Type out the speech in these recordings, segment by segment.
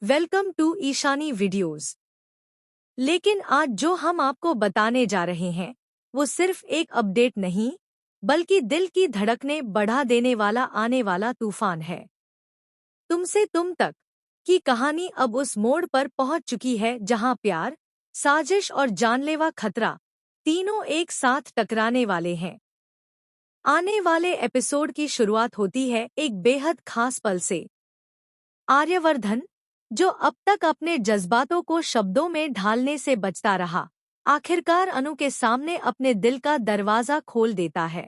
Welcome to Ishani videos. लेकिन आज जो हम आपको बताने जा रहे हैं वो सिर्फ एक अपडेट नहीं, बल्कि दिल की धड़कनें बढ़ा देने वाला आने वाला तूफान है। तुमसे तुम तक की कहानी अब उस मोड़ पर पहुंच चुकी है जहां प्यार, साजिश और जानलेवा खतरा तीनों एक साथ टकराने वाले हैं। आने वाले एपिसोड की शुरुआत होती है एक बेहद खास पल से। आर्यवर्धन, जो अब तक अपने जज्बातों को शब्दों में ढालने से बचता रहा, आखिरकार अनु के सामने अपने दिल का दरवाजा खोल देता है।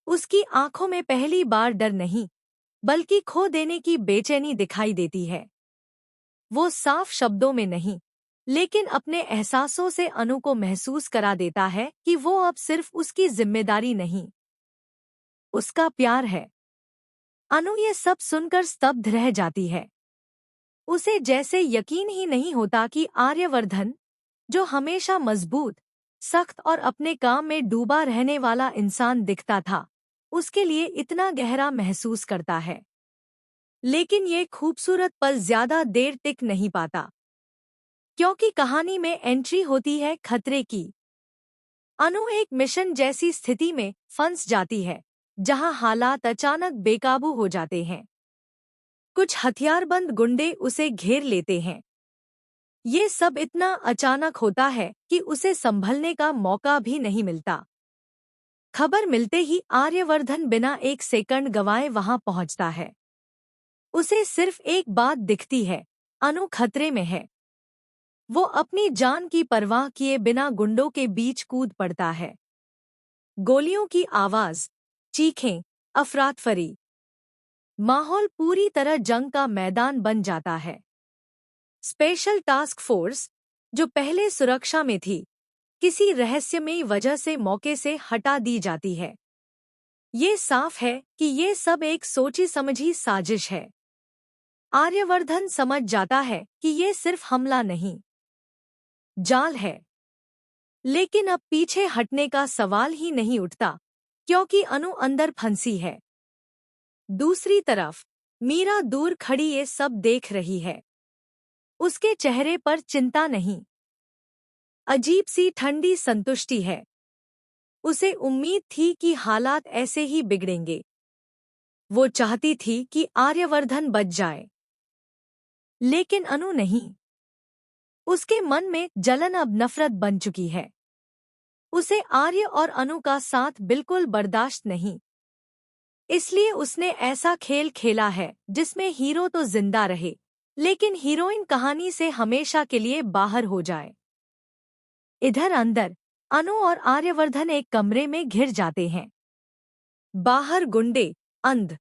उसकी आंखों में पहली बार डर नहीं, बल्कि खो देने की बेचैनी दिखाई देती है। वो साफ शब्दों में नहीं, लेकिन अपने एहसासों से अनु को महसूस करा देता है कि वो अब सिर्फ उसकी जिम्मेदारी नहीं, उसका प्यार है। अनु ये सब सुनकर स्तब्ध रह जाती है। उसे जैसे यकीन ही नहीं होता कि आर्यवर्धन, जो हमेशा मजबूत, सख्त और अपने काम में डूबा रहने वाला इंसान दिखता था, उसके लिए इतना गहरा महसूस करता है। लेकिन ये खूबसूरत पल ज्यादा देर टिक नहीं पाता, क्योंकि कहानी में एंट्री होती है खतरे की। अनु एक मिशन जैसी स्थिति में फंस जाती है, जहां हालात अचानक बेकाबू हो जाते हैं। कुछ हथियारबंद गुंडे उसे घेर लेते हैं। ये सब इतना अचानक होता है कि उसे संभलने का मौका भी नहीं मिलता। खबर मिलते ही आर्यवर्धन बिना एक सेकंड गंवाए वहां पहुंचता है। उसे सिर्फ एक बात दिखती है, अनु खतरे में है। वो अपनी जान की परवाह किए बिना गुंडों के बीच कूद पड़ता है। गोलियों की आवाज, चीखें, अफरातफरी, माहौल पूरी तरह जंग का मैदान बन जाता है। स्पेशल टास्क फोर्स, जो पहले सुरक्षा में थी, किसी रहस्यमयी वजह से मौके से हटा दी जाती है। ये साफ है कि ये सब एक सोची समझी साजिश है। आर्यवर्धन समझ जाता है कि ये सिर्फ हमला नहीं, जाल है। लेकिन अब पीछे हटने का सवाल ही नहीं उठता, क्योंकि अनु अंदर फंसी है। दूसरी तरफ मीरा दूर खड़ी ये सब देख रही है। उसके चेहरे पर चिंता नहीं, अजीब सी ठंडी संतुष्टि है। उसे उम्मीद थी कि हालात ऐसे ही बिगड़ेंगे। वो चाहती थी कि आर्यवर्धन बच जाए, लेकिन अनु नहीं। उसके मन में जलन अब नफरत बन चुकी है। उसे आर्य और अनु का साथ बिल्कुल बर्दाश्त नहीं। इसलिए उसने ऐसा खेल खेला है जिसमें हीरो तो जिंदा रहे, लेकिन हीरोइन कहानी से हमेशा के लिए बाहर हो जाए। इधर अंदर अनु और आर्यवर्धन एक कमरे में घिर जाते हैं। बाहर गुंडे, अंध